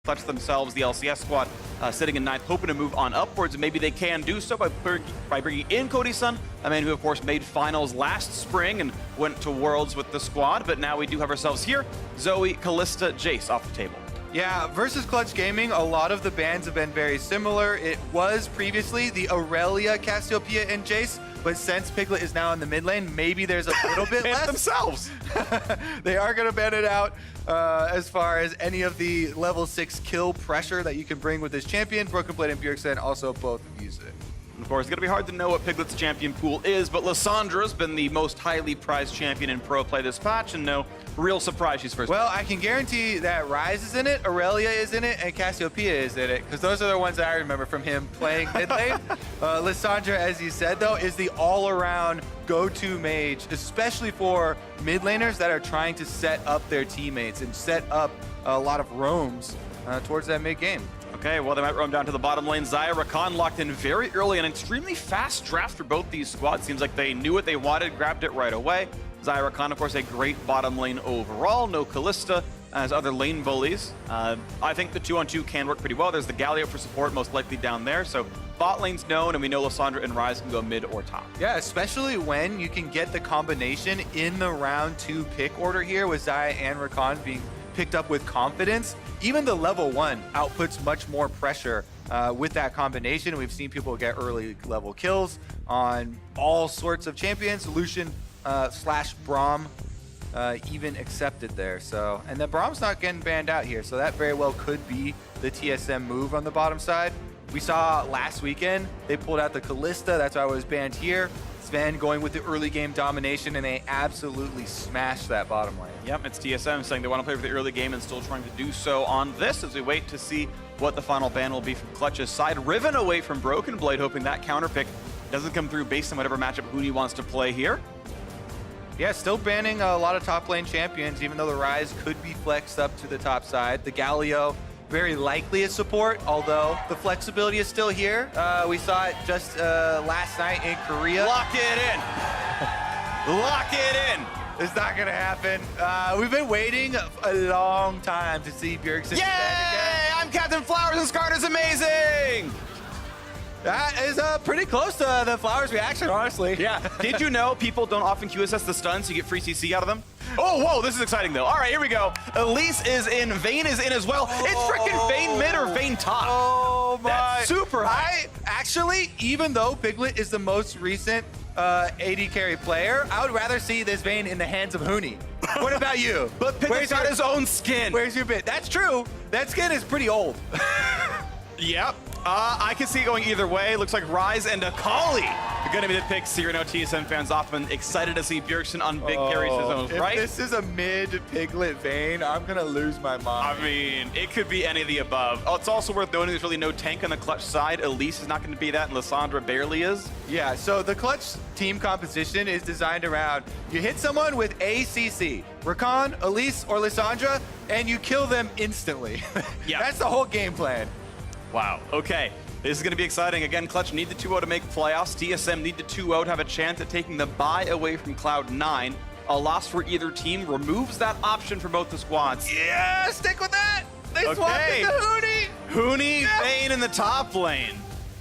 Clutch themselves, the LCS squad, sitting in 9th, hoping to move on upwards, and maybe they can do so by bringing in Cody Sun, a man who, of course, made finals last spring and went to Worlds with the squad. But now we do have ourselves here Zoe, Kalista, Jace off the table. Yeah, versus Clutch Gaming, a lot of the bans have been very similar. It was previously the Aurelia, Cassiopeia, and Jace, but since Piglet is now in the mid lane, maybe there's a little bit less. themselves. They are going to ban it out as far as any of the level 6 kill pressure that you can bring with this champion. Broken Blade and Bjergsen also both use it. Of course, it's going to be hard to know what Piglet's champion pool is, but Lissandra's been the most highly prized champion in pro play this patch, and no real surprise she's first. Well, I can guarantee that Ryze is in it, Aurelia is in it, and Cassiopeia is in it, because those are the ones that I remember from him playing mid lane. Lissandra, as you said, though, is the all-around go-to mage, especially for mid laners that are trying to set up their teammates and set up a lot of roams towards that mid game. Okay, well, they might roam down to the bottom lane. Xayah, Rakan locked in very early, an extremely fast draft for both these squads. Seems like they knew what they wanted, grabbed it right away. Xayah, Rakan, of course, a great bottom lane overall. No Kalista as other lane bullies. I think the 2-on-2 can work pretty well. There's the Galio for support, most likely down there. So bot lane's known, and we know Lissandra and Ryze can go mid or top. Yeah, especially when you can get the combination in the round 2 pick order here with Xayah and Rakan being picked up with confidence. Even the level 1 outputs much more pressure with that combination. We've seen people get early level kills on all sorts of champions. Lucian slash Braum even accepted there. So, and the Braum's not getting banned out here, so that very well could be the TSM move on the bottom side. We saw last weekend, they pulled out the Kalista, that's why I was banned here. Zven going with the early game domination, and they absolutely smashed that bottom lane. Yep, it's TSM saying they want to play for the early game and still trying to do so on this as we wait to see what the final ban will be from Clutch's side. Riven away from Broken Blade, hoping that counter pick doesn't come through based on whatever matchup Huni wants to play here. Yeah, still banning a lot of top lane champions, even though the Ryze could be flexed up to the top side. The Galio, very likely a support, although the flexibility is still here. We saw it just last night in Korea. Lock it in. Lock it in. It's not gonna happen. We've been waiting a long time to see Bjergsen Yay! again. I'm Captain Flowers and Skarner's amazing! That is pretty close to the Flowers reaction, honestly. Yeah. Did you know people don't often QSS the stuns, so you get free CC out of them? Oh, whoa, this is exciting, though. All right, here we go. Elise is in. Vayne is in as well. It's freaking Vayne mid or Vayne top. Oh, my. That's super high. Actually, even though Piglet is the most recent AD carry player, I would rather see this Vayne in the hands of Huni. What about you? But Piglet's got his own skin. Where's your bit? That's true. That skin is pretty old. Yep. I can see it going either way. Looks like Ryze and Akali are going to be the picks here. No TSM fans often excited to see Bjergsen on big carries his own, right? If this is a mid Piglet Vayne, I'm going to lose my mind. I mean, it could be any of the above. Oh, it's also worth noting there's really no tank on the Clutch side. Elise is not going to be that, and Lissandra barely is. Yeah, so the Clutch team composition is designed around you hit someone with ACC, Rakan, Elise, or Lissandra, and you kill them instantly. Yeah. That's the whole game plan. Wow, okay. This is going to be exciting. Again, Clutch need the 2-0 to make playoffs. TSM need the 2-0 to have a chance at taking the bye away from Cloud9. A loss for either team removes that option for both the squads. Yeah, stick with that. They swapped into Huni. Huni, yeah. Vayne in the top lane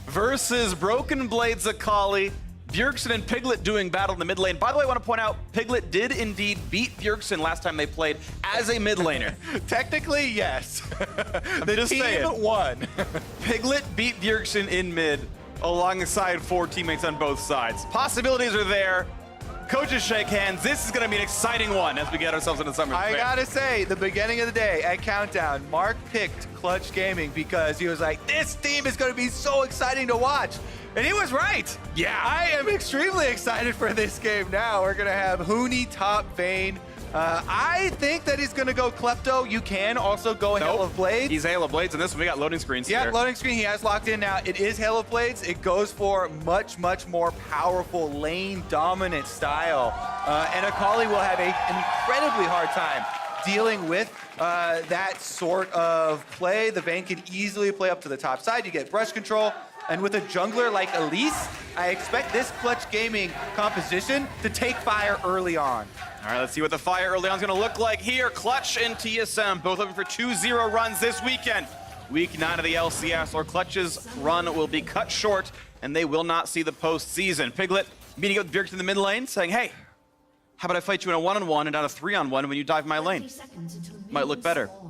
versus Broken Blade's Akali. Bjergsen and Piglet doing battle in the mid lane. By the way, I want to point out, Piglet did indeed beat Bjergsen last time they played as a mid laner. Technically, yes. The just team saying. won. Piglet beat Bjergsen in mid alongside 4 teammates on both sides. Possibilities are there. Coaches shake hands. This is going to be an exciting one as we get ourselves into summer. I gotta say, the beginning of the day at Countdown, Mark picked Clutch Gaming because he was like, this team is going to be so exciting to watch. And he was right. Yeah. I am extremely excited for this game now. We're going to have Huni top Vayne. I think that he's going to go Klepto. You can also go Hail of Blades. He's Hail of Blades, and this one we got loading screens Yeah, here. Loading screen he has locked in now. It is Hail of Blades. It goes for much, much more powerful lane dominant style. And Akali will have an incredibly hard time dealing with that sort of play. The Vayne can easily play up to the top side. You get brush control. And with a jungler like Elise, I expect this Clutch Gaming composition to take fire early on. All right, let's see what the fire early on is going to look like here. Clutch and TSM both looking for 2-0 runs this weekend. Week 9 of the LCS, or Clutch's run will be cut short, and they will not see the postseason. Piglet meeting up with Bjergsen in the mid lane, saying, hey, how about I fight you in a 1-on-1 and not a 3-on-1 when you dive my lane? Might look better. All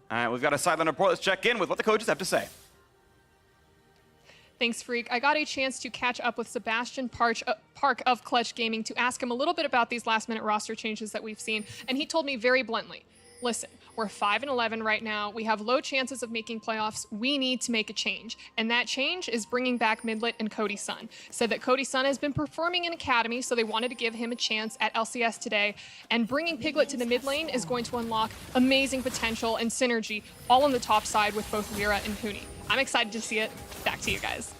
right, we've got a sideline report. Let's check in with what the coaches have to say. Thanks, Phreak. I got a chance to catch up with Sebastian Park of Clutch Gaming to ask him a little bit about these last-minute roster changes that we've seen, and he told me very bluntly, listen, we're 5-11 right now. We have low chances of making playoffs. We need to make a change, and that change is bringing back Midlet and Cody Sun. Said that Cody Sun has been performing in Academy, so they wanted to give him a chance at LCS today, and bringing Piglet to the mid lane is going to unlock amazing potential and synergy, all on the top side with both Lira and Huni. I'm excited to see it. Back to you guys.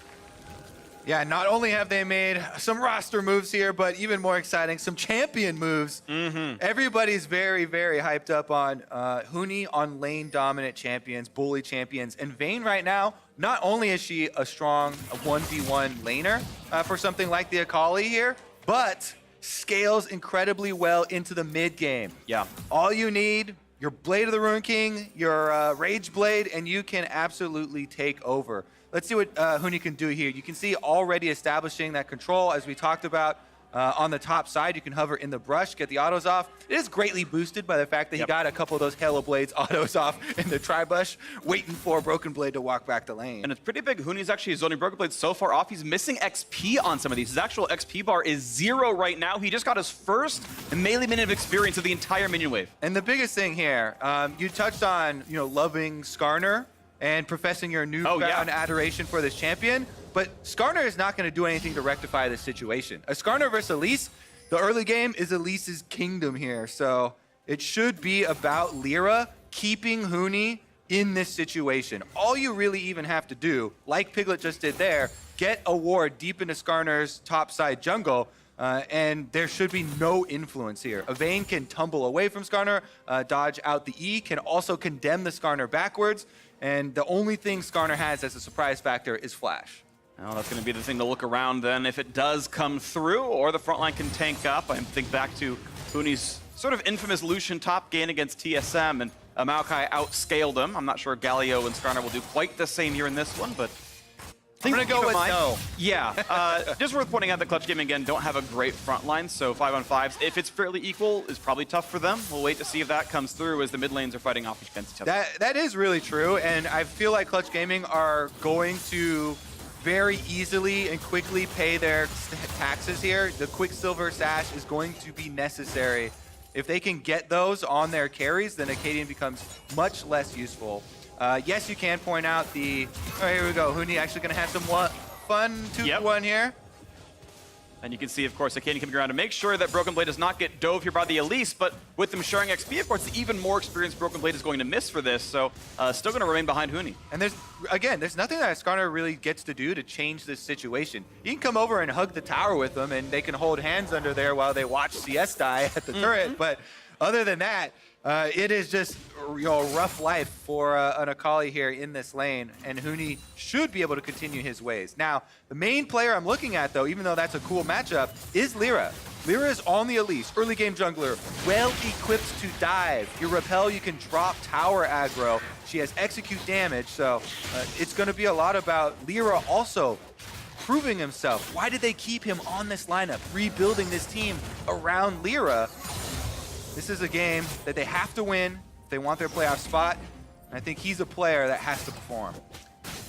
Yeah, not only have they made some roster moves here, but even more exciting, some champion moves. Everybody's very, very hyped up on Huni on lane dominant champions, bully champions. And Vayne right now, not only is she a strong 1v1 laner for something like the Akali here, but scales incredibly well into the mid game. Yeah. All you need, your Blade of the Ruin King, your Rage Blade, and you can absolutely take over. Let's see what Huni can do here. You can see already establishing that control, as we talked about. On the top side, you can hover in the brush, get the autos off. It is greatly boosted by the fact that he got a couple of those Halo Blades autos off in the tri-bush, waiting for Broken Blade to walk back the lane. And it's pretty big. Huni's actually zoning Broken Blade so far off. He's missing XP on some of these. His actual XP bar is 0 right now. He just got his first melee minion of experience of the entire minion wave. And the biggest thing here, you touched on, loving Skarner and professing your newfound adoration for this champion. But Skarner is not going to do anything to rectify this situation. A Skarner versus Elise, the early game is Elise's kingdom here. So it should be about Lira keeping Huni in this situation. All you really even have to do, like Piglet just did there, get a ward deep into Skarner's topside jungle, and there should be no influence here. A Vayne can tumble away from Skarner, dodge out the E, can also condemn the Skarner backwards, and the only thing Skarner has as a surprise factor is Flash. Well, that's going to be the thing to look around then if it does come through, or the front line can tank up. I think back to Huni's sort of infamous Lucian top gain against TSM, and Maokai outscaled him. I'm not sure Galio and Skarner will do quite the same here in this one, but I'm going to go with no. Yeah, just worth pointing out that Clutch Gaming, again, don't have a great front line, so 5-on-5s, if it's fairly equal, is probably tough for them. We'll wait to see if that comes through as the mid lanes are fighting off against each other. That is really true, and I feel like Clutch Gaming are going to very easily and quickly pay their taxes here. The Quicksilver Sash is going to be necessary. If they can get those on their carries, then Akaadian becomes much less useful. Yes, you can point out the... Oh, here we go. Huni actually going to have some fun 2v1 here. And you can see, of course, Akaadian coming around to make sure that Broken Blade does not get dove here by the Elise, but with them sharing XP, of course, the even more experienced Broken Blade is going to miss for this, so still going to remain behind Huni. And there's nothing that Skarner really gets to do to change this situation. You can come over and hug the tower with them, and they can hold hands under there while they watch CS die at the turret, but other than that, it is just rough life for an Akali here in this lane, and Huni should be able to continue his ways. Now, the main player I'm looking at, though, even though that's a cool matchup, is Lira. Lira is on the Elise, early game jungler, well equipped to dive. Your repel, you can drop tower aggro. She has execute damage, so it's going to be a lot about Lira also proving himself. Why did they keep him on this lineup, rebuilding this team around Lira? This is a game that they have to win if they want their playoff spot. And I think he's a player that has to perform.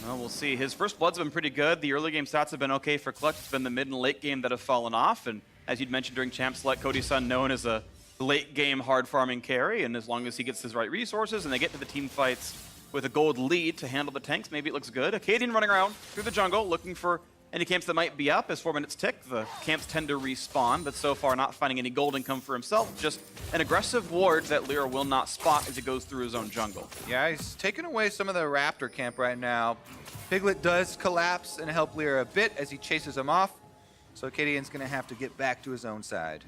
Well, we'll see. His first bloods have been pretty good. The early game stats have been okay for Clutch. It's been the mid and late game that have fallen off. And as you'd mentioned during Champ Select, Cody Sun known as a late game hard farming carry. And as long as he gets his right resources and they get to the team fights with a gold lead to handle the tanks, maybe it looks good. Akaadian running around through the jungle looking for any camps that might be up. As 4 minutes tick, the camps tend to respawn, but so far not finding any gold income for himself. Just an aggressive ward that Lira will not spot as he goes through his own jungle. Yeah, he's taking away some of the Raptor camp right now. Piglet does collapse and help Lira a bit as he chases him off. So Akaadian's going to have to get back to his own side.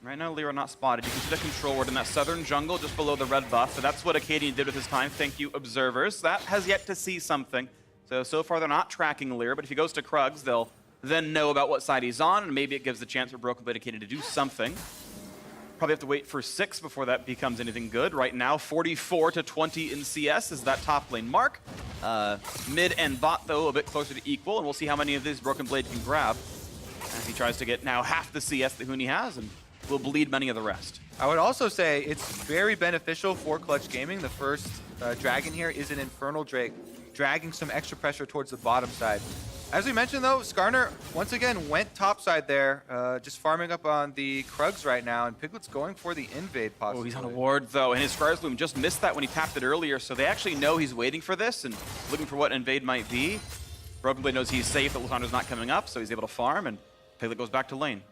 Right now, Lira not spotted. You can see the control ward in that southern jungle just below the red buff. So that's what Akaadian did with his time. Thank you, observers. That has yet to see something. So far they're not tracking Lira, but if he goes to Krugs, they'll then know about what side he's on, and maybe it gives the chance for Broken Blade Akaadian to do something. Probably have to wait for 6 before that becomes anything good. Right now, 44 to 20 in CS is that top lane mark. Mid and bot, though, a bit closer to equal, and we'll see how many of these Broken Blade can grab as he tries to get now half the CS that Huni has, and will bleed many of the rest. I would also say it's very beneficial for Clutch Gaming. The first dragon here is an Infernal Drake, dragging some extra pressure towards the bottom side. As we mentioned, though, Skarner once again went topside there, just farming up on the Krugs right now, and Piglet's going for the invade possibly. Oh, he's on a ward, though, and his Scars Bloom just missed that when he tapped it earlier, so they actually know he's waiting for this and looking for what invade might be. Broken Blade knows he's safe, that Lissandra's not coming up, so he's able to farm, and Piglet goes back to lane.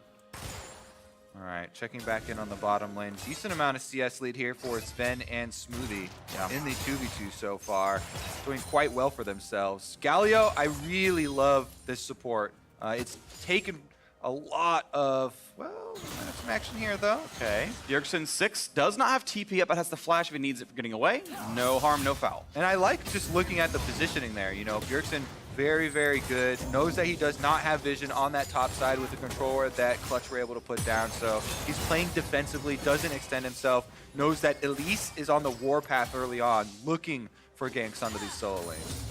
All right, checking back in on the bottom lane. Decent amount of CS lead here for Zven and Smoothie in the 2v2 so far. Doing quite well for themselves. Galio, I really love this support. It's taken a lot of, well, some action here though. Okay. Bjergsen 6 does not have TP up, but has the flash if he needs it for getting away. No harm, no foul. And I like just looking at the positioning there. You know, Bjergsen, very, very good. Knows that he does not have vision on that top side with the controller that Clutch were able to put down. So he's playing defensively, doesn't extend himself. Knows that Elise is on the warpath early on, looking for ganks onto these solo lanes.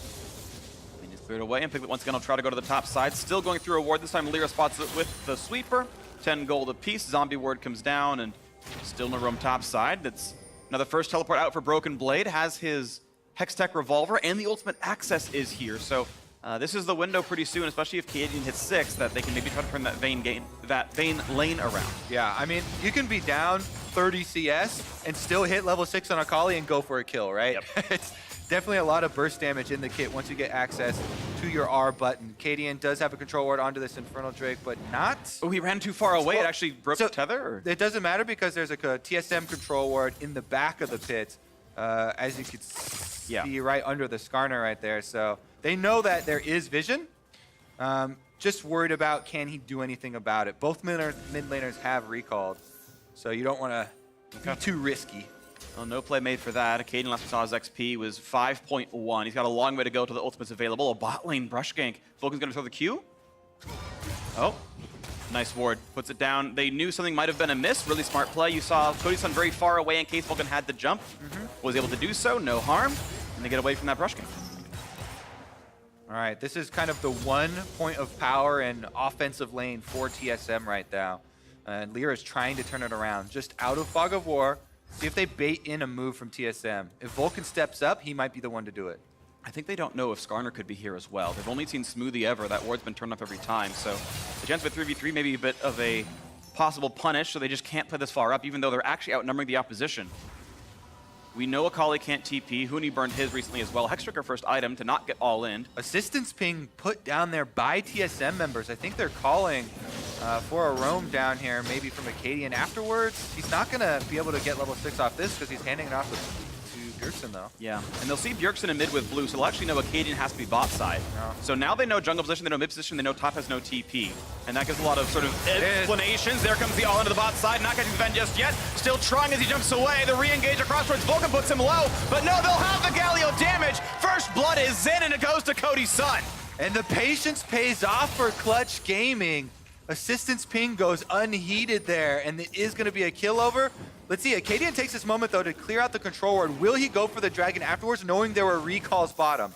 And he's cleared away, and Piglet once again will try to go to the top side. Still going through a ward. This time Lira spots it with the sweeper. 10 gold apiece. Zombie ward comes down, and still no room top side. That's another first teleport out for Broken Blade. Has his Hextech Revolver, and the ultimate access is here. So this is the window pretty soon, especially if Akaadian hits 6, that they can maybe try to turn that Vayne lane around. Yeah, I mean, you can be down 30 CS and still hit level 6 on Akali and go for a kill, right? Yep. It's definitely a lot of burst damage in the kit once you get access to your R button. Akaadian does have a control ward onto this Infernal Drake, but not... Oh, he ran too far away. It actually broke the tether? Or? It doesn't matter because there's a TSM control ward in the back of the pit, as you can see right under the Skarner right there. So they know that there is vision. Just worried about can he do anything about it. Both mid laners have recalled, so you don't want to be too risky. Well, no play made for that. Akaadian, last we saw his XP was 5.1. He's got a long way to go to the ultimates available. A bot lane brush gank. Vulcan's going to throw the Q. Oh, nice ward. Puts it down. They knew something might have been amiss. Really smart play. You saw Cody Sun very far away in case Vulcan had the jump. Was able to do so. No harm. And they get away from that brush gank. All right, this is kind of the one point of power and offensive lane for TSM right now. And Lira is trying to turn it around. Just out of Fog of War. See if they bait in a move from TSM. If Vulcan steps up, he might be the one to do it. I think they don't know if Skarner could be here as well. They've only seen Smoothie ever. That ward's been turned off every time. So the chance of a 3v3 may be a bit of a possible punish, so they just can't play this far up, even though they're actually outnumbering the opposition. We know Akali can't TP. Huni burned his recently as well. Hextricker first item to not get all in. Assistance ping put down there by TSM members. I think they're calling for a roam down here, maybe from Akaadian afterwards. He's not going to be able to get level 6 off this because he's handing it off to Bjergsen, though. Yeah, and they'll see Bjergsen in mid with blue, so they'll actually know Akaadian has to be bot side. No. So now they know jungle position, they know mid position, they know top has no TP. And that gives a lot of sort of explanations. There comes the all into the bot side, not catching Zven just yet. Still trying as he jumps away. The re-engage across towards Vulcan puts him low, but no, they'll have the Galio damage. First blood is in, and it goes to Cody Sun. And the patience pays off for Clutch Gaming. Assistance ping goes unheeded there, and it is going to be a kill over. Let's see, Akaadian takes this moment, though, to clear out the control ward. Will he go for the dragon afterwards, knowing there were recalls bottom?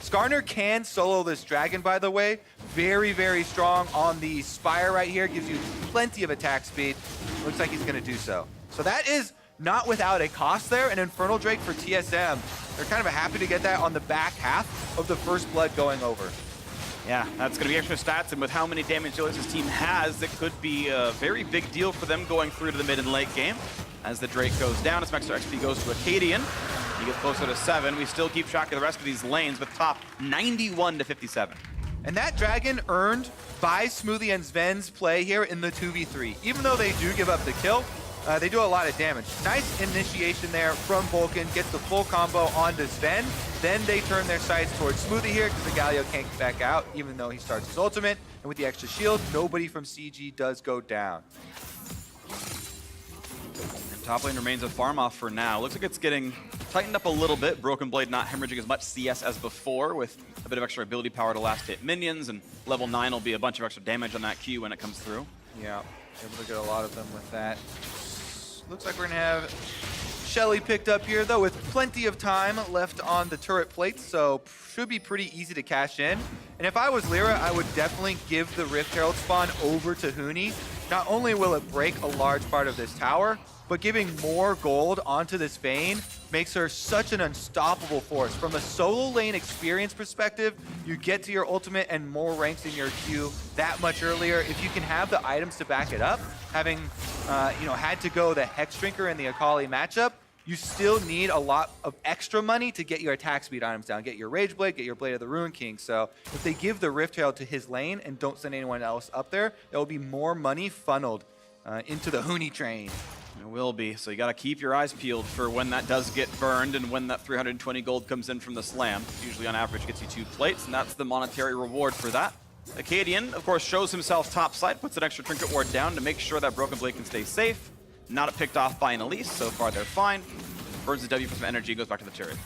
Skarner can solo this dragon, by the way. Very, very strong on the Spire right here. Gives you plenty of attack speed. Looks like he's going to do so. So that is not without a cost there. An Infernal Drake for TSM. They're kind of happy to get that on the back half of the first blood going over. Yeah, that's going to be extra stats, and with how many damage dealers this team has, it could be a very big deal for them going through to the mid and late game. As the Drake goes down, some extra XP goes to Akaadian. He gets closer to 7. We still keep track of the rest of these lanes with top 91 to 57. And that dragon earned by Smoothie and Zven's play here in the 2v3. Even though they do give up the kill, they do a lot of damage. Nice initiation there from Vulcan, gets the full combo onto Zven. Then they turn their sights towards Smoothie here because the Galio can't get back out, even though he starts his ultimate. And with the extra shield, nobody from CG does go down. Top lane remains a farm off for now. Looks like it's getting tightened up a little bit. Broken Blade not hemorrhaging as much CS as before, with a bit of extra ability power to last hit minions, and level 9 will be a bunch of extra damage on that Q when it comes through. Yeah, able to get a lot of them with that. Looks like we're gonna have Shelly picked up here though, with plenty of time left on the turret plates, so should be pretty easy to cash in. And if I was Lira, I would definitely give the Rift Herald spawn over to Huni. Not only will it break a large part of this tower, but giving more gold onto this Vayne makes her such an unstoppable force. From a solo lane experience perspective, you get to your ultimate and more ranks in your queue that much earlier. If you can have the items to back it up, having had to go the Hex Drinker in the Akali matchup, you still need a lot of extra money to get your attack speed items down, get your Rage Blade, get your Blade of the Ruin King. So if they give the Rift Herald to his lane and don't send anyone else up there, there will be more money funneled into the Huni train. It will be, so you got to keep your eyes peeled for when that does get burned and when that 320 gold comes in from the slam. Usually on average gets you 2 plates, and that's the monetary reward for that. Akaadian, of course, shows himself topside, puts an extra trinket ward down to make sure that Broken Blade can stay safe. Not picked off by an Elise, so far they're fine. Burns the W for some energy, goes back to the turret.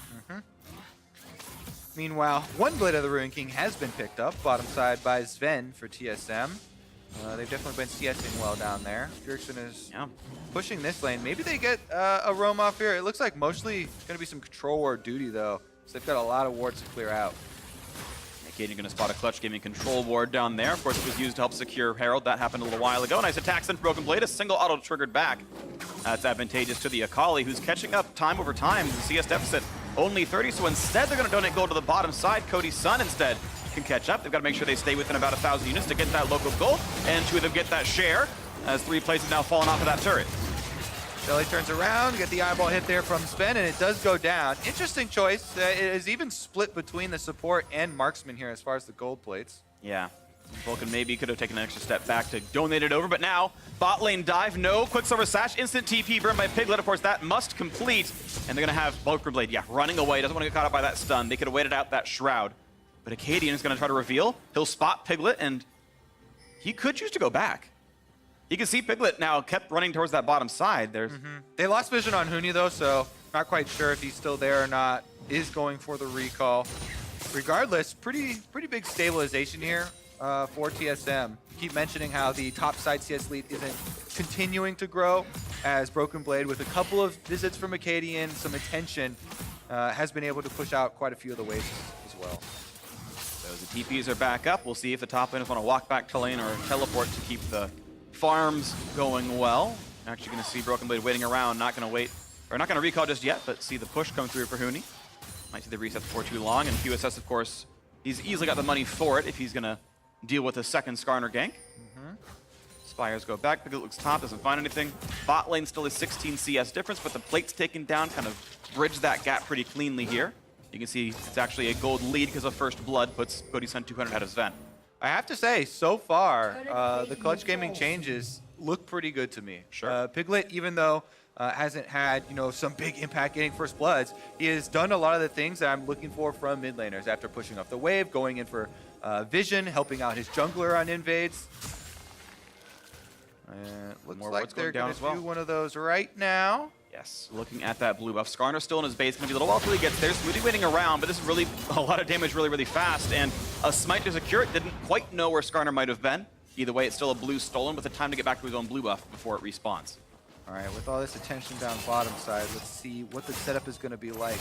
Meanwhile, one Blade of the Ruin King has been picked up, bottom side by Zven for TSM. They've definitely been CSing well down there. Bjergsen is pushing this lane. Maybe they get a roam off here. It looks like mostly going to be some control ward duty, though. So they've got a lot of wards to clear out. Akaadian going to spot a Clutch Gaming control ward down there. Of course, it was used to help secure Herald. That happened a little while ago. Nice attacks in Broken Blade. A single auto triggered back. That's advantageous to the Akali, who's catching up time over time. The CS deficit only 30, so instead they're going to donate gold to the bottom side. Cody Sun instead can catch up. They've got to make sure they stay within about 1,000 units to get that local gold, and 2 of them get that share, as 3 plates have now fallen off of that turret. Shelly turns around, get the eyeball hit there from Zven, and it does go down. Interesting choice. It is even split between the support and marksman here as far as the gold plates. Yeah. Vulcan maybe could have taken an extra step back to donate it over, but now bot lane dive, no Quicksilver Sash, instant TP burned by Piglet. Of course, that must complete, and they're going to have Broken Blade, running away. Doesn't want to get caught up by that stun. They could have waited out that Shroud. But Akaadian is going to try to reveal. He'll spot Piglet, and he could choose to go back. You can see Piglet now kept running towards that bottom side. There's They lost vision on Huni, though, so not quite sure if he's still there or not. Is going for the recall. Regardless, pretty big stabilization here for TSM. Keep mentioning how the top side CS lead isn't continuing to grow, as Broken Blade, with a couple of visits from Akaadian, some attention, has been able to push out quite a few of the waves as well. So the TPs are back up. We'll see if the top laners want to walk back to lane or teleport to keep the farms going well. Actually going to see Broken Blade waiting around, not going to wait, or not going to recall just yet, but see the push come through for Huni. Might see the reset before too long, and QSS, of course, he's easily got the money for it if he's going to deal with a second Skarner gank. Spires go back, Piglet looks top, doesn't find anything. Bot lane still is 16 CS difference, but the plates taken down kind of bridge that gap pretty cleanly here. You can see it's actually a gold lead because of First Blood puts Cody Sun 200 out of Zven. I have to say, so far, the Clutch Gaming changes look pretty good to me. Sure. Piglet, even though hasn't had some big impact getting First Bloods, he has done a lot of the things that I'm looking for from mid laners after pushing off the wave, going in for vision, helping out his jungler on invades. Looks like they're going to do one of those right now. Yes, looking at that blue buff. Skarner still in his base. Going to be a little while until he gets there. Smoothie waiting around, but this is really a lot of damage really fast. And a smite to secure it. Didn't quite know where Skarner might have been. Either way, it's still a blue stolen with the time to get back to his own blue buff before it respawns. All right, with all this attention down bottom side, let's see what the setup is going to be like.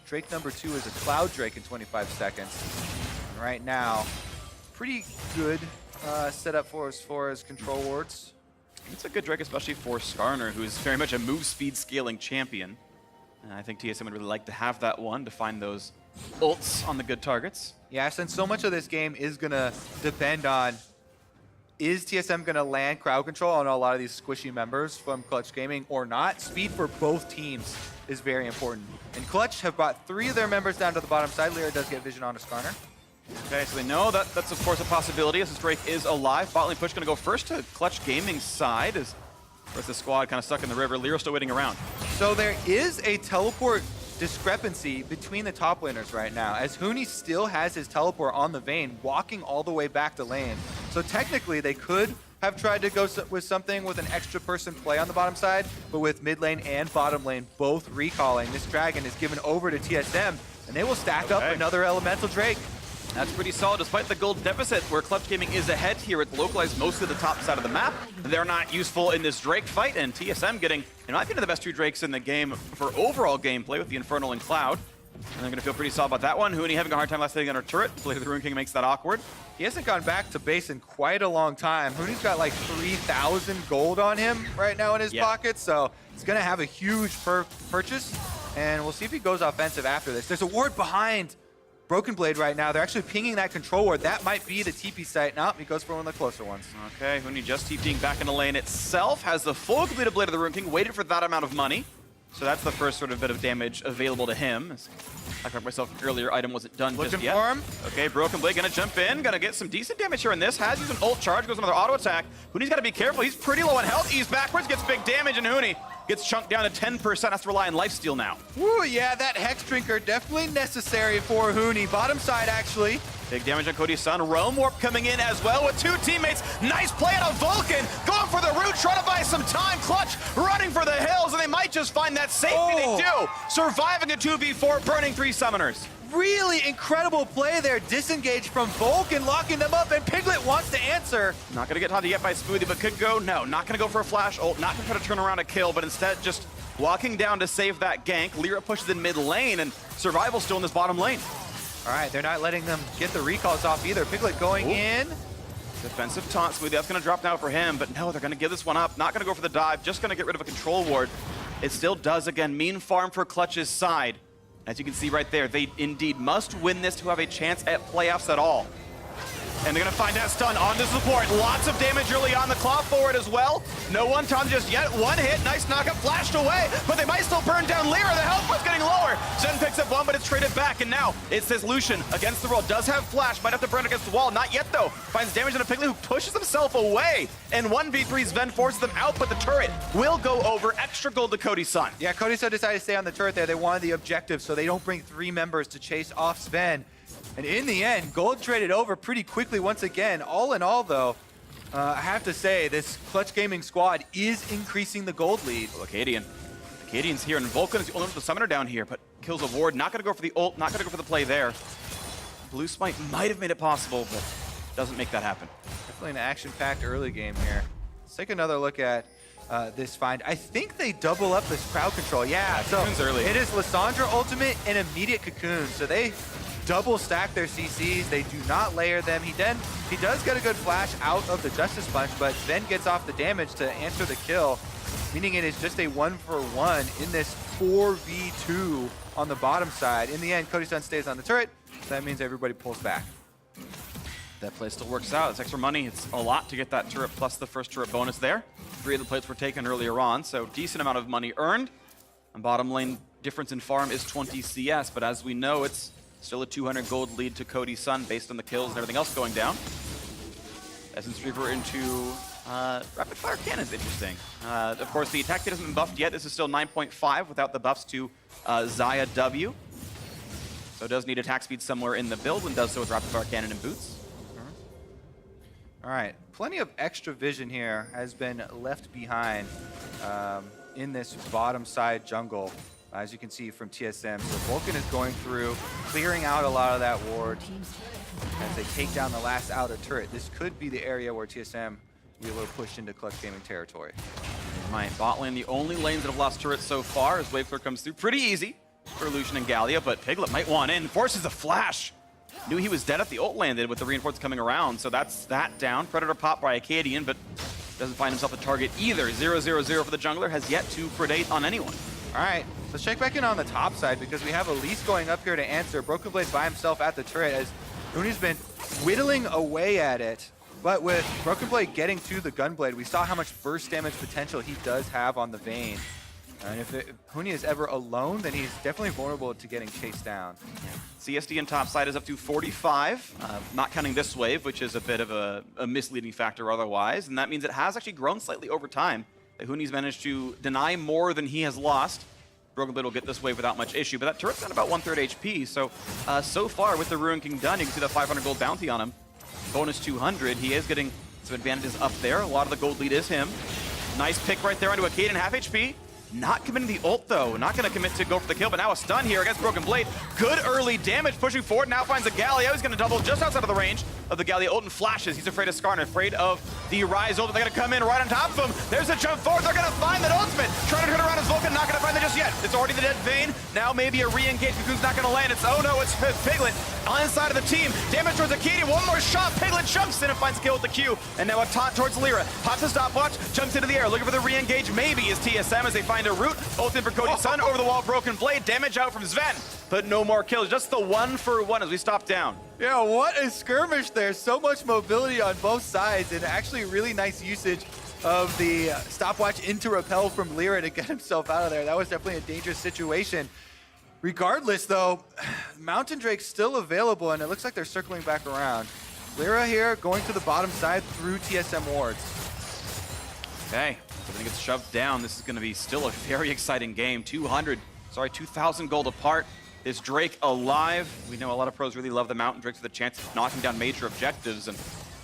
Drake number 2 is a Cloud Drake in 25 seconds. And right now, pretty good setup for as far as control wards. It's a good Drake, especially for Skarner, who is very much a move speed scaling champion. And I think TSM would really like to have that one to find those ults on the good targets. Yeah, since so much of this game is going to depend on, is TSM going to land crowd control on a lot of these squishy members from Clutch Gaming or not? Speed for both teams is very important. And Clutch have brought 3 of their members down to the bottom side. Lira does get vision onto Skarner. Okay, so they know that's of course a possibility as this Drake is alive. Bot lane push going to go first to Clutch Gaming's side as the squad kind of stuck in the river. Lira still waiting around. So there is a teleport discrepancy between the top laners right now, as Huni still has his teleport on the Vayne, walking all the way back to lane. So technically they could have tried to go with something with an extra person play on the bottom side, but with mid lane and bottom lane both recalling, this Dragon is given over to TSM, and they will stack up another Elemental Drake. That's pretty solid, despite the gold deficit, where Clutch Gaming is ahead here. It's localized most of the top side of the map. They're not useful in this Drake fight, and TSM getting, in my opinion, the best 2 Drakes in the game for overall gameplay with the Infernal and Cloud. And they're going to feel pretty solid about that one. Huni having a hard time last hitting on her turret. Blade of the Ruin King makes that awkward. He hasn't gone back to base in quite a long time. Huni's got like 3,000 gold on him right now in his pocket, so it's going to have a huge purchase. And we'll see if he goes offensive after this. There's a ward behind Broken Blade right now. They're actually pinging that control ward. That might be the TP site. No, he goes for one of the closer ones. Okay, Huni just TPing back in the lane itself. Has the full completed Blade of the Ruin King. Waited for that amount of money. So that's the first sort of bit of damage available to him. As I correct myself earlier, item wasn't done just yet. For him. Okay, Broken Blade gonna jump in, gonna get some decent damage here in this. Has used an ult charge, goes another auto attack. Huni's gotta be careful, he's pretty low on health. He's backwards, gets big damage, and Huni gets chunked down to 10%, has to rely on lifesteal now. Woo, yeah, that Hex Drinker definitely necessary for Huni. Bottom side, actually. Big damage on Cody Sun. Realm Warp coming in as well with 2 teammates. Nice play on a Vulcan. Going for the root, trying to buy some time. Clutch running for the hills, and they might just find that safety. They do. Surviving a 2v4, burning 3 summoners. Really incredible play there. Disengage from Vulcan, locking them up, and Piglet wants to answer. Not going to get taunted yet by Smoothie, but could go. No, not going to go for a flash ult. Not going to try to turn around a kill, but instead just walking down to save that gank. Lira pushes in mid lane, and Survival still in this bottom lane. All right, they're not letting them get the recalls off either. Piglet going in. Defensive taunt, Smoothie, that's going to drop now for him, but no, they're going to give this one up. Not going to go for the dive, just going to get rid of a control ward. It still does, again, mean farm for Clutch's side. As you can see right there, they indeed must win this to have a chance at playoffs at all. And they're going to find that stun on the support. Lots of damage early on the claw forward as well. No one time just yet. One hit, nice knockup, flashed away, but they might still burn down Lira. The health was getting lower. Zven picks up one, but it's traded back, and now it says Lucian against the roll. Does have flash, might have to burn against the wall. Not yet, though. Finds damage on a Piglet who pushes himself away. And 1v3, Zven forces them out, but the turret will go over. Extra gold to Cody Sun. Yeah, Cody Sun decided to stay on the turret there. They wanted the objective, so they don't bring 3 members to chase off Zven. And in the end, gold traded over pretty quickly once again. All in all, though, I have to say, this Clutch Gaming squad is increasing the gold lead. Well, Akaadian's here, and Vulcan is the only one with the summoner down here, but kills a ward. Not going to go for the ult, not going to go for the play there. Blue Smite might have made it possible, but doesn't make that happen. Definitely an action-packed early game here. Let's take another look at this find. I think they double up this crowd control. Yeah, so early. It is Lissandra ultimate and immediate cocoon. So they double stack their CCs. They do not layer them. He does get a good flash out of the Justice Punch, but then gets off the damage to answer the kill, meaning it is just a 1-for-1 in this 4v2 on the bottom side. In the end, Cody Sun stays on the turret. So that means everybody pulls back. That play still works out. It's extra money. It's a lot to get that turret plus the first turret bonus there. 3 of the plates were taken earlier on, so decent amount of money earned. And bottom lane difference in farm is 20 CS, but as we know, it's still a 200 gold lead to Cody Sun based on the kills and everything else going down. Essence Reaver into rapid fire cannon's interesting. Of course, the attack kit hasn't been buffed yet. This is still 9.5 without the buffs to Xayah W. So it does need attack speed somewhere in the build and does so with rapid fire cannon and boots. All right, plenty of extra vision here has been left behind in this bottom side jungle. As you can see from TSM. So Vulcan is going through, clearing out a lot of that ward as they take down the last outer turret. This could be the area where TSM will be a little pushed into Clutch Gaming territory. My bot lane, the only lanes that have lost turrets so far as Wave Clear comes through. Pretty easy for Lucian and Galio, but Piglet might want in. Forces a flash. Knew he was dead if the ult landed with the reinforcements coming around, so that's that down. Predator pop by Akaadian, but doesn't find himself a target either. 0-0-0 for the jungler, has yet to predate on anyone. All right, let's check back in on the top side because we have Elise going up here to answer. Broken Blade by himself at the turret as Huni's been whittling away at it. But with Broken Blade getting to the Gunblade, we saw how much burst damage potential he does have on the Vayne. And if Huni is ever alone, then he's definitely vulnerable to getting chased down. Yeah. CSD in top side is up to 45, not counting this wave, which is a bit of a misleading factor otherwise. And that means it has actually grown slightly over time. Huni's managed to deny more than he has lost. Broken Blade will get this wave without much issue, but that turret's at about 1/3 HP. So, so far with the Ruin King done, you can see that 500 gold bounty on him. Bonus 200. He is getting Some advantages up there. A lot of the gold lead is him. Nice pick right there onto Akaadian, half HP. Not committing the ult though. Not going to commit to go for the kill, but now a stun here against Broken Blade. Good early damage, pushing forward. Now finds a Galio. He's going to double just outside of the range of the Galio ult and flashes. He's afraid of Skarner, afraid of the Ryze ult. They're going to come in right on top of him. There's a jump forward. They're going to find that ultimate. Trying to turn around his Vulcan. Not going to find it just yet. It's already the dead Vayne. Now maybe a re-engage. Who's not going to land. It's, oh no, it's Piglet on the side of the team. Damage towards Akaadian. One more shot. Piglet jumps in and finds a kill with the Q. And now a taunt towards Lira. Pops a stopwatch. Jumps into the air. Looking for the re-engage. Maybe is TSM as they find a route. Ult in for Cody Sun. Over the wall. Broken Blade. Damage out from Zven. But no more kills. Just the 1-for-1 as we stop down. Yeah, what a skirmish there. So much mobility on both sides, and actually really nice usage of the stopwatch into repel from Lira to get himself out of there. That was definitely a dangerous situation. Regardless, though, Mountain Drake's still available, and it looks like they're circling back around. Lira here going to the bottom side through TSM wards. Okay, everything gets shoved down. This is going to be still a very exciting game. 2,000 gold apart. Is Drake alive? We know a lot of pros really love the Mountain Drakes with a chance of knocking down major objectives, and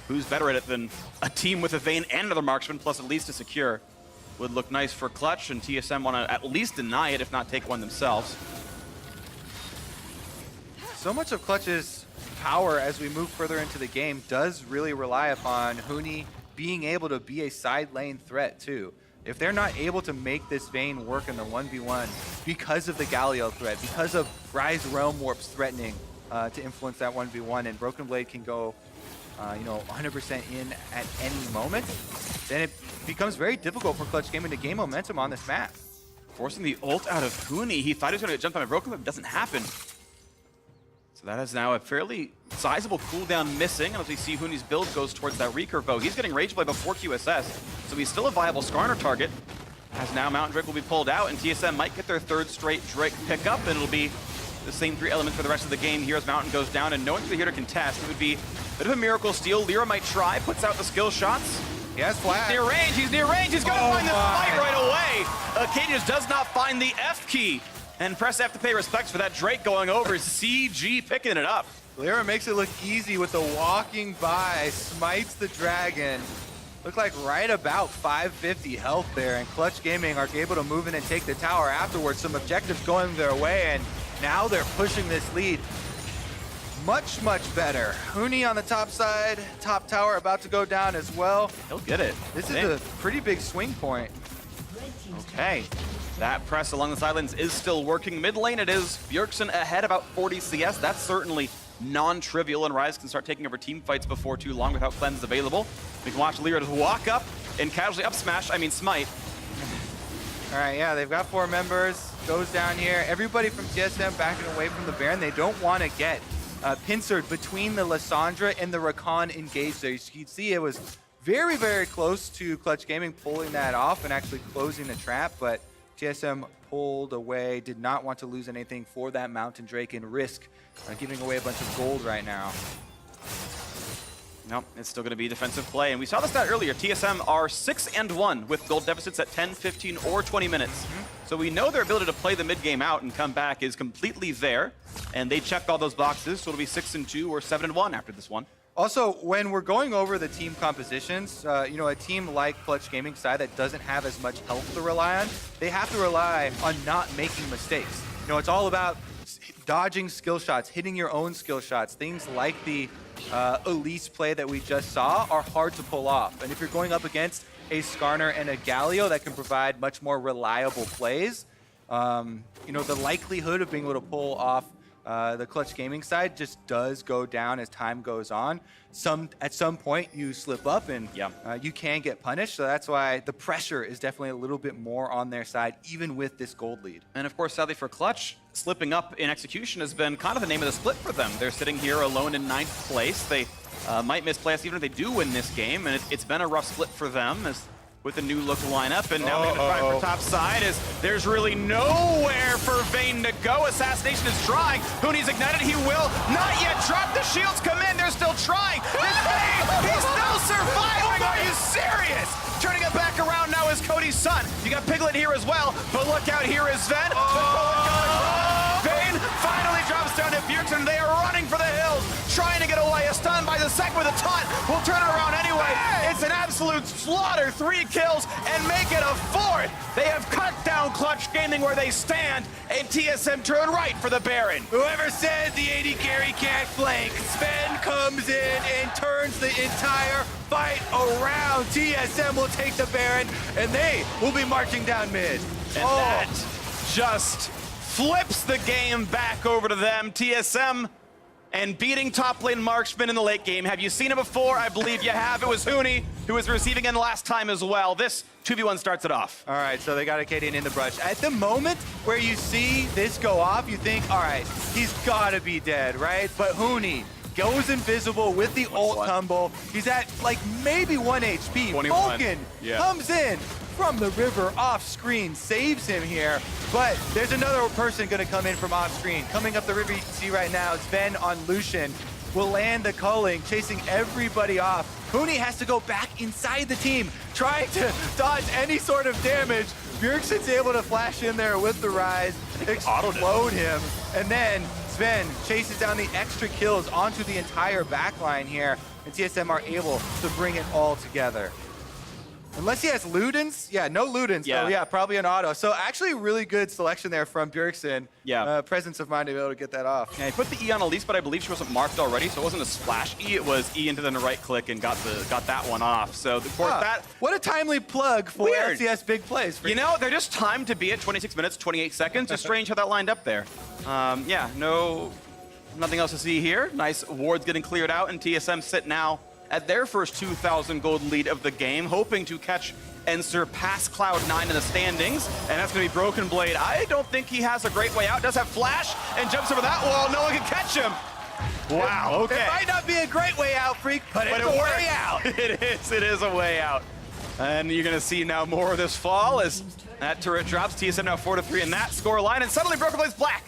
who's better at it than a team with a Vayne and another marksman, plus Elise to secure? Would look nice for Clutch, and TSM want to at least deny it, if not take one themselves. So much of Clutch's power as we move further into the game does really rely upon Huni being able to be a side lane threat too. If they're not able to make this Vayne work in the 1v1 because of the Galio threat, because of Ryze Realm Warps threatening to influence that 1v1, and Broken Blade can go 100% in at any moment, then it becomes very difficult for Clutch Gaming to gain momentum on this map. Forcing the ult out of Huni. He thought he was going to jump on a Broken Blade, but it doesn't happen. So that is now a fairly sizable cooldown missing, and as we see Huni's build goes towards that recurve bow. He's getting Rage Blade before QSS, so he's still a viable Skarner target. As now Mountain Drake will be pulled out, and TSM might get their third straight Drake pickup, and it'll be the same three elements for the rest of the game here as Mountain goes down, and no one's here to contest. It would be a bit of a miracle steal. Lyra might try, puts out the skill shots. He has flash. He's near range, he's near range, he's gonna find this fight right away. Akaadian does not find the F key. And press F to pay respects for that Drake going over. CG picking it up. Lira makes it look easy with the walking by, smites the dragon. Look like right about 550 health there, and Clutch Gaming are able to move in and take the tower afterwards. Some objectives going their way, and now they're pushing this lead much, much better. Huni on the top side, top tower about to go down as well. He'll get it. This is a pretty big swing point. Okay. That press along the sidelines is still working. Mid lane, it is Bjergsen ahead about 40 CS. That's certainly non-trivial, and Ryze can start taking over team fights before too long without cleanse available. We can watch Lira just walk up and casually up smash, smite. All right, yeah, they've got 4 members. Goes down here. Everybody from TSM backing away from the Baron. They don't want to get pincered between the Lissandra and the Rakan engaged there. You can see it was very, very close to Clutch Gaming pulling that off and actually closing the trap, but TSM pulled away, did not want to lose anything for that Mountain Drake and risk giving away a bunch of gold right now. No, it's still going to be defensive play. And we saw the stat earlier. TSM are 6-1 with gold deficits at 10, 15, or 20 minutes. So we know their ability to play the mid-game out and come back is completely there. And they checked all those boxes, so it'll be 6-2 or 7-1 after this one. Also, when we're going over the team compositions, a team like Clutch Gaming side that doesn't have as much health to rely on, they have to rely on not making mistakes. It's all about dodging skill shots, hitting your own skill shots. Things like the Elise play that we just saw are hard to pull off. And if you're going up against a Skarner and a Galio that can provide much more reliable plays, the likelihood of being able to pull off the Clutch Gaming side just does go down as time goes on. At some point, you slip up and you can get punished. So that's why the pressure is definitely a little bit more on their side, even with this gold lead. And of course, sadly for Clutch, slipping up in execution has been kind of the name of the split for them. They're sitting here alone in 9th place. They might misplace even if they do win this game, and it's been a rough split for them as with the new look lineup, and now they're gonna try for top side as there's really nowhere for Vayne to go. Assassination is trying. Huni's ignited, he will not yet drop. The shields come in, they're still trying. This Vayne, he's still surviving, are you serious? Turning it back around now is Cody Sun. You got Piglet here as well, but look out, here is Zven. The bullet going wrong. Vayne finally drops down to Bjergsen. They are running for the hills. trying to get away. A stun by the second with a taunt. We'll turn it around anyway. It's an absolute slaughter. 3 kills and make it a 4th. They have cut down Clutch Gaming where they stand, and TSM turn right for the Baron. Whoever said the AD carry can't flank, Zven comes in and turns the entire fight around. TSM will take the Baron, and they will be marching down mid. And that just flips the game back over to them. TSM and beating top lane marksman in the late game. Have you seen it before? I believe you have. It was Huni who was receiving it last time as well. This 2v1 starts it off. All right, so they got Akaadian in the brush. At the moment where you see this go off, you think, all right, he's gotta be dead, right? But Huni goes invisible with the ult tumble. He's at like maybe 1 HP. 21. Vulcan comes in from the river off screen, saves him here, but there's another person gonna come in from off screen. Coming up the river, you can see right now, Zven on Lucian will land the culling, chasing everybody off. Huni has to go back inside the team, trying to dodge any sort of damage. Bjergsen's able to flash in there with the Ryze, explode him, and then Zven chases down the extra kills onto the entire backline here, and TSM are able to bring it all together. Unless he has Ludens? Yeah, no Ludens. Yeah. So yeah, probably an auto. So actually really good selection there from Bjergsen. Yeah. Presence of mind to be able to get that off. Yeah, he put the E on Elise, but I believe she wasn't marked already, so it wasn't a splash E. It was E into the right click and got that one off. So of course that. What a timely plug for Weird. LCS big plays. You know, they're just timed to be at 26 minutes, 28 seconds. It's strange how that lined up there. Yeah, nothing else to see here. Nice wards getting cleared out, and TSM sit now at their first 2,000 gold lead of the game, hoping to catch and surpass Cloud9 in the standings, and that's going to be Broken Blade. I don't think he has a great way out. Does have flash and jumps over that wall. No one can catch him. Wow, okay. It might not be a great way out, Phreak, but it's a way out. It is a way out. And you're going to see now more of this fall as that turret drops. TSM now 4-3 in that score line, and suddenly Broken Blade's back,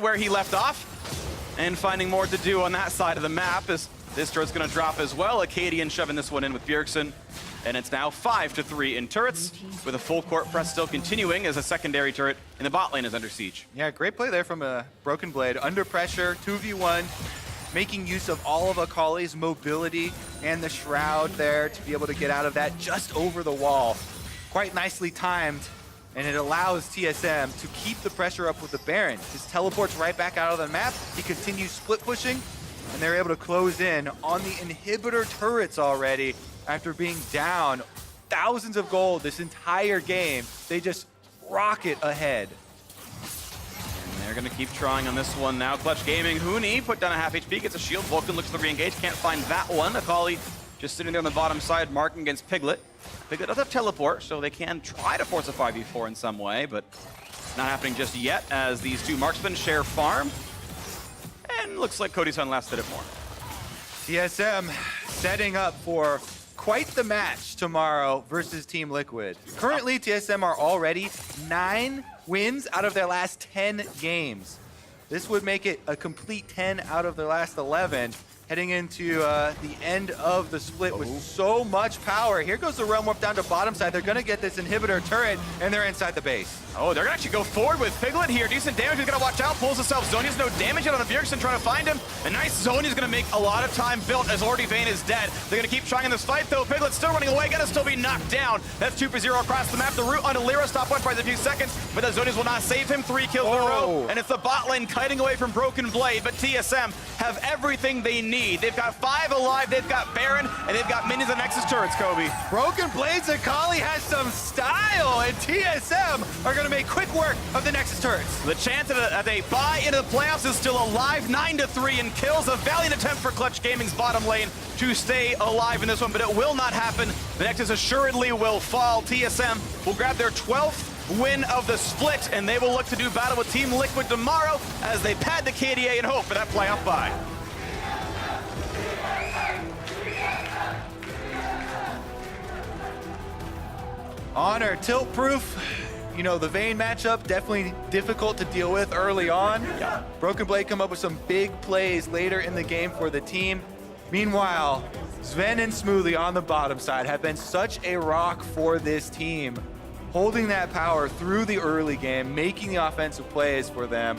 where he left off, and finding more to do on that side of the map as this turret's going to drop as well. Akaadian shoving this one in with Bjergsen. And it's now 5-3 in turrets, with a full court press still continuing as a secondary turret in the bot lane is under siege. Yeah, great play there from a Broken Blade. Under pressure, 2v1, making use of all of Akali's mobility and the Shroud there to be able to get out of that just over the wall. Quite nicely timed, and it allows TSM to keep the pressure up with the Baron. Just teleports right back out of the map. He continues split pushing, and they're able to close in on the inhibitor turrets already after being down thousands of gold this entire game. They just rocket ahead. And they're going to keep trying on this one now. Clutch Gaming, Huni put down a half HP, gets a shield. Vulcan looks to re-engage, can't find that one. Akali just sitting there on the bottom side, marking against Piglet. Piglet does have teleport, so they can try to force a 5v4 in some way, but it's not happening just yet as these two marksmen share farm. And looks like Cody Sun lasted it more. TSM setting up for quite the match tomorrow versus Team Liquid. Currently, TSM are already 9 wins out of their last 10 games. This would make it a complete 10 out of their last 11. Heading into the end of the split with so much power. Here goes the Realm Warp down to bottom side. They're going to get this inhibitor turret, and they're inside the base. Oh, they're going to actually go forward with Piglet here. Decent damage. He's going to watch out. Pulls himself. Zhonya's no damage yet on the Bjergsen trying to find him. A nice Zhonya's going to make a lot of time built as already Vayne is dead. They're going to keep trying in this fight, though. Piglet's still running away. Going to still be knocked down. That's 2-0 across the map. The route onto Lira. Stop one for a few seconds, but the Zhonya's will not save him. 3 kills in a row. And it's the bot lane kiting away from Broken Blade, but TSM have everything they need. They've got 5 alive, they've got Baron, and they've got minions and Nexus turrets, Kobe. Broken Blades Akali has some style, and TSM are going to make quick work of the Nexus turrets. The chance that they buy into the playoffs is still alive. 9-3 in kills. A valiant attempt for Clutch Gaming's bottom lane to stay alive in this one, but it will not happen. The Nexus assuredly will fall. TSM will grab their 12th win of the split, and they will look to do battle with Team Liquid tomorrow as they pad the KDA and hope for that playoff bye. Honor, tilt proof. You know, the Vayne matchup, definitely difficult to deal with early on. Yeah. Broken Blade come up with some big plays later in the game for the team. Meanwhile, Zven and Smoothie on the bottom side have been such a rock for this team, holding that power through the early game, making the offensive plays for them.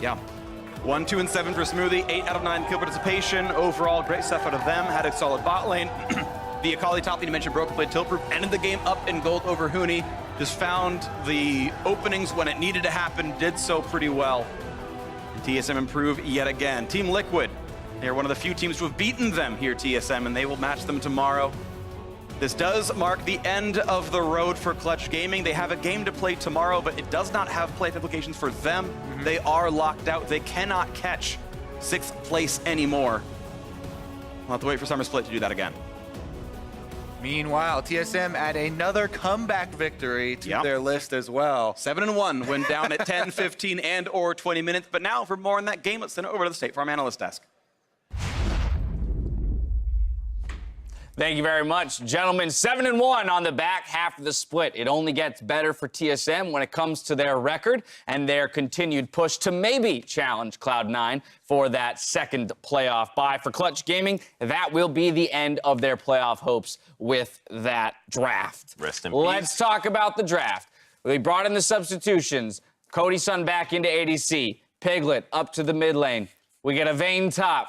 Yeah. 1, 2, and 7 for Smoothie. 8 out of 9 kill participation. Overall, great stuff out of them. Had a solid bot lane. The Akali top lane you mentioned, broken, played tilt-proof, ended the game up in gold over Huni. Just found the openings when it needed to happen, did so pretty well. And TSM improved yet again. Team Liquid, they're one of the few teams to have beaten them here, TSM, and they will match them tomorrow. This does mark the end of the road for Clutch Gaming. They have a game to play tomorrow, but it does not have playoff implications for them. They are locked out. They cannot catch 6th place anymore. We'll have to wait for Summer Split to do that again. Meanwhile, TSM add another comeback victory to their list as well. 7-1 when down at 10, 15, and or 20 minutes. But now for more on that game, let's send it over to the State Farm Analyst Desk. Thank you very much, gentlemen. 7-1 on the back half of the split. It only gets better for TSM when it comes to their record and their continued push to maybe challenge Cloud9 for that second playoff bye. For Clutch Gaming, that will be the end of their playoff hopes with that draft. Rest in Let's peace. talk about the draft. They brought in the substitutions. Cody Sun back into ADC. Piglet up to the mid lane. We get a Vayne top.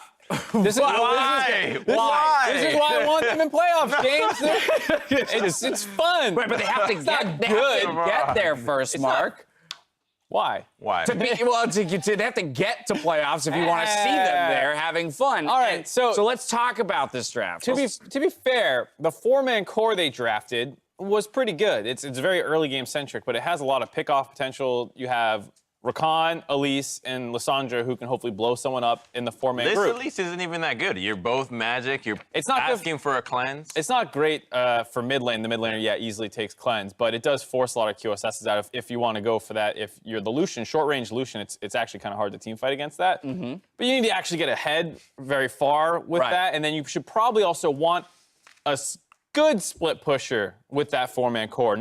This is Why? why. This is why I want them in playoff games. It's fun. Right, but they have to get there first, Mark. Why? Why? They have to get to playoffs if you want to see them there having fun. All right, so let's talk about this draft. To be fair, the 4-man core they drafted was pretty good. It's very early game centric, but it has a lot of pick-off potential. You have Rakan, Elise, and Lissandra, who can hopefully blow someone up in the 4-man group. This Elise isn't even that good. You're both magic. You're It's not good- asking for a cleanse. It's not great for mid lane. The mid laner, easily takes cleanse, but it does force a lot of QSSs out if you want to go for that. If you're the Lucian, short-range Lucian, it's actually kind of hard to team fight against that. But you need to actually get ahead very far with that, and then you should probably also want a good split pusher with that 4-man core.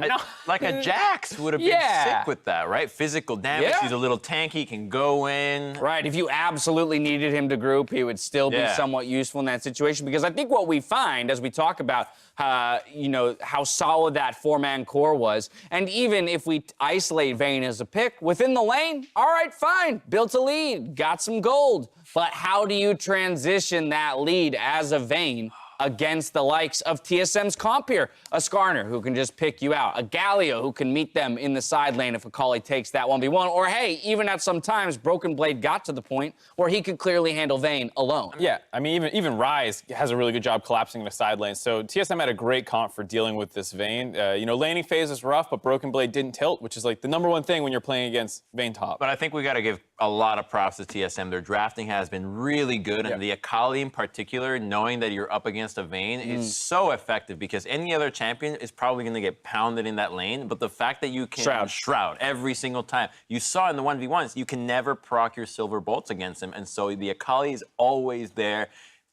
Like a Jax would have been sick with that, right? Physical damage. He's a little tanky, can go in. Right, if you absolutely needed him to group, he would still be somewhat useful in that situation. Because I think what we find as we talk about, how solid that 4-man core was, and even if we isolate Vayne as a pick, within the lane, all right, fine, built a lead, got some gold. But how do you transition that lead as a Vayne against the likes of TSM's comp here? A Skarner who can just pick you out. A Galio who can meet them in the side lane if Akali takes that 1v1. Or hey, even at some times, Broken Blade got to the point where he could clearly handle Vayne alone. Yeah, I mean, even Ryze has a really good job collapsing the side lane. So TSM had a great comp for dealing with this Vayne. Laning phase is rough, but Broken Blade didn't tilt, which is like the #1 thing when you're playing against Vayne top. But I think we got to give a lot of props to TSM. Their drafting has been really good, and the Akali in particular, knowing that you're up against a Vayne is so effective because any other champion is probably going to get pounded in that lane. But the fact that you can shroud every single time, you saw in the 1v1s, you can never proc your silver bolts against him, and so the Akali is always there,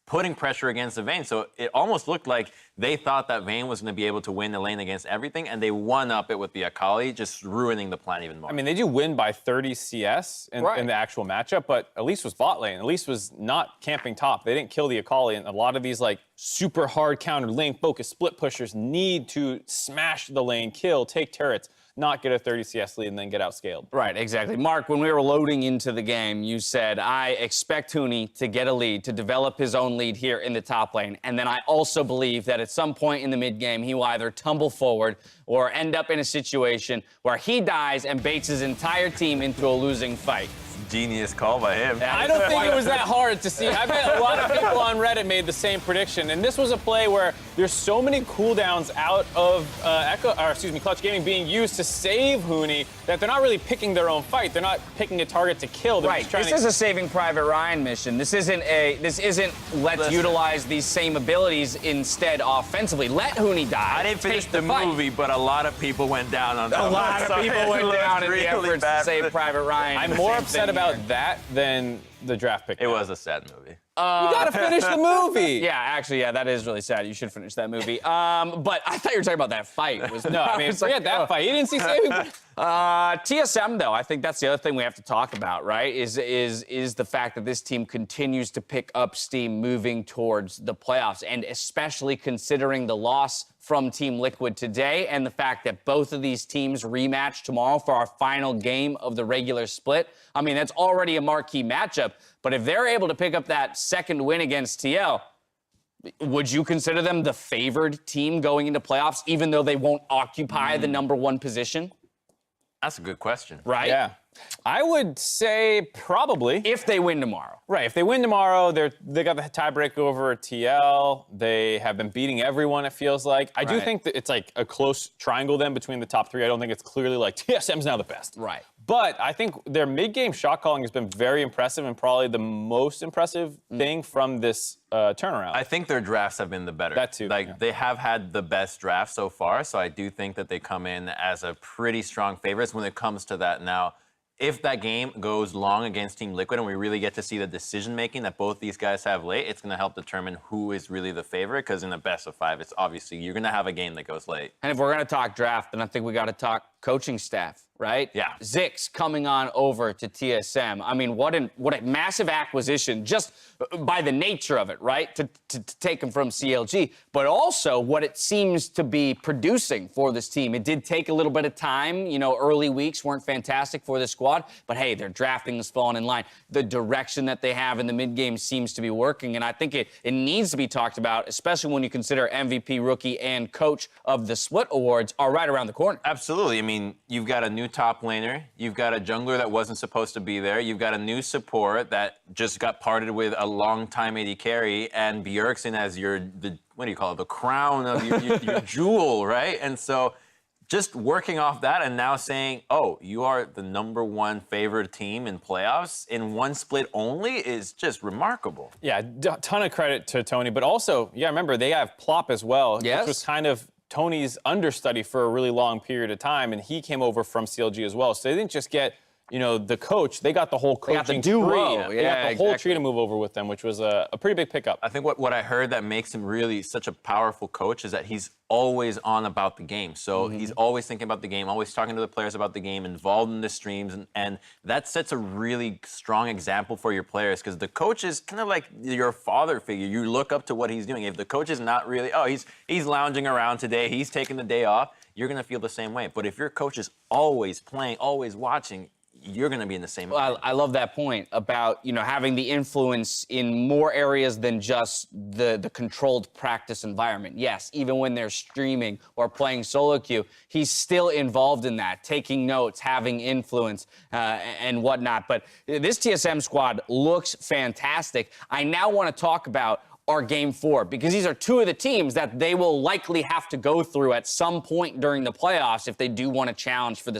putting pressure against the Vayne. So it almost looked like they thought that Vayne was going to be able to win the lane against everything, and they one-up it with the Akali, just ruining the plan even more. I mean, they do win by 30 CS in the actual matchup, but Elise was bot lane. Elise was not camping top. They didn't kill the Akali, and a lot of these super hard counter lane focused split pushers need to smash the lane, kill, take turrets, not get a 30 CS lead and then get outscaled. Right, exactly. Mark, when we were loading into the game, you said, I expect Huni to get a lead, to develop his own lead here in the top lane. And then I also believe that at some point in the mid game, he will either tumble forward or end up in a situation where he dies and baits his entire team into a losing fight. Genius call by him. I don't think it was that hard to see. I bet a lot of people on Reddit made the same prediction. And this was a play where there's so many cooldowns out of Clutch Gaming being used to save Huni that they're not really picking their own fight. They're not picking a target to kill. They're just trying This is a Saving Private Ryan mission. This isn't let's utilize these same abilities instead offensively. Let Huni die. I didn't finish the fight. movie, but a lot of people went down on that. A lot of people went down in the efforts to save Private Ryan. I'm more upset about that than the draft pick. It was a sad movie. You gotta finish the movie. Yeah, actually, that is really sad. You should finish that movie. But I thought you were talking about that fight. No, I mean, forget that fight. You didn't see Saving. TSM, though, I think that's the other thing we have to talk about, right? Is the fact that this team continues to pick up steam moving towards the playoffs, and especially considering the loss from Team Liquid today and the fact that both of these teams rematch tomorrow for our final game of the regular split. I mean, that's already a marquee matchup. matchup. But if they're able to pick up that second win against TL, would you consider them the favored team going into playoffs, even though they won't occupy the #1 position? That's a good question. Right? Yeah. I would say probably. If they win tomorrow. Right. If they win tomorrow, they got the tiebreak over TL. They have been beating everyone, it feels like. I do think that it's like a close triangle then between the top three. I don't think it's clearly like TSM's now the best. Right. But I think their mid-game shot calling has been very impressive and probably the most impressive thing from this turnaround. I think their drafts have been the better. That too, Like, yeah. they have had the best draft so far, so I do think that they come in as a pretty strong favorites when it comes to that. Now, if that game goes long against Team Liquid and we really get to see the decision-making that both these guys have late, it's going to help determine who is really the favorite, because in a best of 5, it's obviously you're going to have a game that goes late. And if we're going to talk draft, then I think we got to talk coaching staff, right? Yeah. Zix coming on over to TSM. I mean, what a massive acquisition, just by the nature of it, right? To take him from CLG, but also what it seems to be producing for this team. It did take a little bit of time. You know, early weeks weren't fantastic for the squad, but hey, their drafting has fallen in line. The direction that they have in the mid-game seems to be working, and I think it needs to be talked about, especially when you consider MVP, Rookie, and Coach of the Split Awards are right around the corner. Absolutely. I mean, you've got a new top laner, you've got a jungler that wasn't supposed to be there, you've got a new support that just got parted with a long-time AD carry, and Bjergsen as what do you call it, the crown of your jewel, right? And so just working off that and now saying, oh, you are the #1 favored team in playoffs in one split only is just remarkable. Yeah, ton of credit to Tony, but also, yeah, remember, they have Plop as well, Yes. which was kind of Tony's understudy for a really long period of time, and he came over from CLG as well. So they didn't just get, you know, the coach, they got the whole coaching got the duo. tree. They Yeah, got the whole exactly. tree to move over with them, which was a pretty big pickup. I think what I heard that makes him really such a powerful coach is that he's always on about the game. So he's always thinking about the game, always talking to the players about the game, involved in the streams, and that sets a really strong example for your players, because the coach is kind of like your father figure. You look up to what he's doing. If the coach is not really, oh, he's lounging around today, he's taking the day off, you're going to feel the same way. But if your coach is always playing, always watching, you're going to be in the same way. Well, I love that point about, you know, having the influence in more areas than just the controlled practice environment. Yes, even when they're streaming or playing solo queue, he's still involved in that, taking notes, having influence, and whatnot. But this TSM squad looks fantastic. I now want to talk about our Game 4, because these are two of the teams that they will likely have to go through at some point during the playoffs if they do want to challenge for the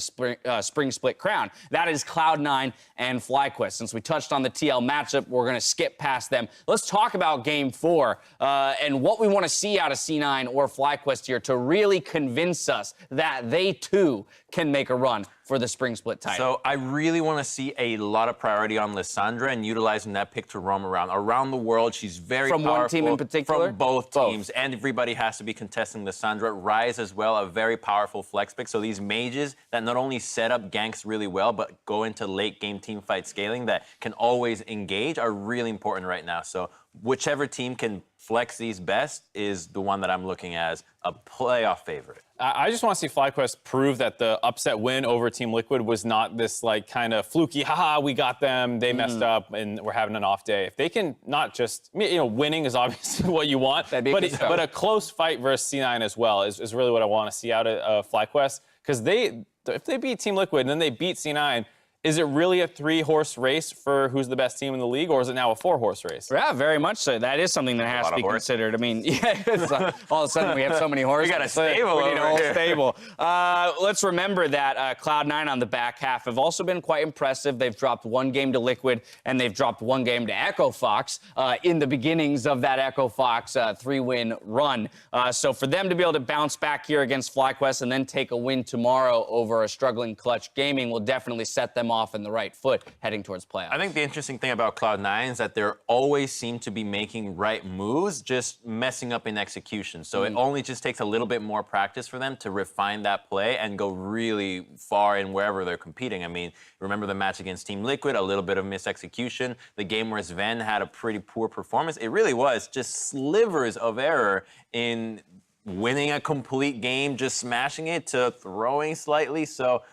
spring split crown. That is Cloud9 and FlyQuest. Since we touched on the TL matchup, we're going to skip past them. Let's talk about Game 4 and what we want to see out of C9 or FlyQuest here to really convince us that they too can make a run for the spring split title. So I really want to see a lot of priority on Lissandra and utilizing that pick to roam around the world. She's very From powerful. one team in particular? From both teams. And everybody has to be contesting Lissandra. Ryze as well, a very powerful flex pick. So these mages that not only set up ganks really well, but go into late game team fight scaling that can always engage are really important right now. So whichever team can flex these best is the one that I'm looking at as a playoff favorite. I just want to see FlyQuest prove that the upset win over Team Liquid was not this like kind of fluky, haha, we got them, they messed up, and we're having an off day. If they can not just, you know, winning is obviously what you want, but a close fight versus C9 as well is really what I want to see out of FlyQuest, because if they beat Team Liquid and then they beat C9, is it really a 3-horse race for who's the best team in the league, or is it now a 4-horse race? Yeah, very much so. That is something that has to be considered. I mean, yeah, it's, all of a sudden we have so many horses. We got a stable. We need a over whole here. stable. Let's remember that Cloud9 on the back half have also been quite impressive. They've dropped 1 game to Liquid, and they've dropped 1 game to Echo Fox in the beginnings of that Echo Fox 3-win run. So for them to be able to bounce back here against FlyQuest and then take a win tomorrow over a struggling Clutch Gaming will definitely set them off in the right foot heading towards playoffs. I think the interesting thing about Cloud9 is that they always seem to be making right moves, just messing up in execution. So it only just takes a little bit more practice for them to refine that play and go really far in wherever they're competing. I mean, remember the match against Team Liquid, a little bit of misexecution. The game where Zven had a pretty poor performance. It really was just slivers of error in winning a complete game, just smashing it, to throwing slightly. So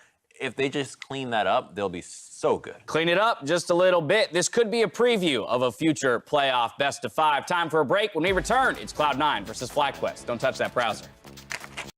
if they just clean that up, they'll be so good. Clean it up just a little bit. This could be a preview of a future playoff best of 5. Time for a break. When we return, it's Cloud9 versus FlyQuest. Don't touch that browser.